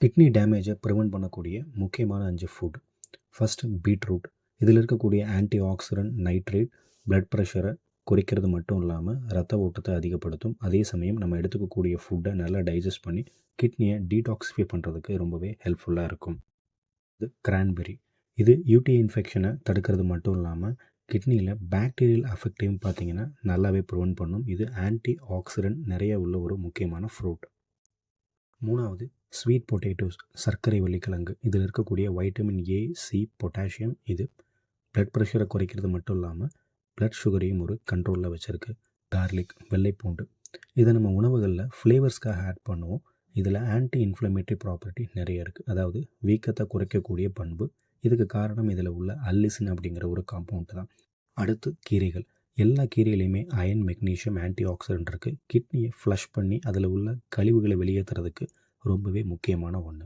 Kidney டேமேஜை prevent பண்ணக்கூடிய முக்கியமான 5 food. First beetroot. இதில் இருக்கக்கூடிய ஆன்டி ஆக்சிடென்ட் நைட்ரேட் பிளட் ப்ரெஷரை குறைக்கிறது மட்டும் இல்லாமல் ரத்த ஓட்டத்தை அதிகப்படுத்தும். அதே சமயம் நம்ம எடுத்துக்கக்கூடிய ஃபுட்டை நல்லா டைஜஸ்ட் பண்ணி கிட்னியை டீடாக்ஸிஃபை பண்ணுறதுக்கு ரொம்பவே ஹெல்ப்ஃபுல்லாக இருக்கும். இது கிரான்பெரி. இது யூடி இன்ஃபெக்ஷனை தடுக்கிறது மட்டும் இல்லாமல் கிட்னியில் பாக்டீரியல் அஃபெக்டையும் பார்த்தீங்கன்னா நல்லாவே ப்ரிவெண்ட் பண்ணும். இது ஆன்டி ஆக்சிடென்ட் நிறைய உள்ள ஒரு முக்கியமான ஃப்ரூட். 3வது ஸ்வீட் பொட்டேட்டோஸ், சர்க்கரை வள்ளிக்கிழங்கு. இதில் இருக்கக்கூடிய வைட்டமின் ஏ, சி, பொட்டாசியம் இது பிளட் ப்ரெஷரை குறைக்கிறது மட்டும் இல்லாமல் பிளட் சுகரையும் ஒரு கண்ட்ரோலில் வச்சுருக்கு. கார்லிக், வெள்ளைப்பூண்டு. இதை நம்ம உணவுகளில் ஃப்ளேவர்ஸ்க்காக ஆட் பண்ணுவோம். இதில் ஆன்டி இன்ஃப்ளமேட்டரி ப்ராப்பர்ட்டி நிறைய இருக்குது. அதாவது வீக்கத்தை குறைக்கக்கூடிய பண்பு. இதுக்கு காரணம் இதில் உள்ள அல்லிசின் அப்படிங்கிற ஒரு காம்பவுண்ட் தான். அடுத்து கீரைகள். எல்லா கீரையிலையுமே அயன், மெக்னீஷியம், ஆன்டி ஆக்சிடென்ட் இருக்குது. கிட்னியை ஃப்ளஷ் பண்ணி அதில் உள்ள கழிவுகளை வெளியேற்றுறதுக்கு ரொம்பவே முக்கியமான ஒன்று.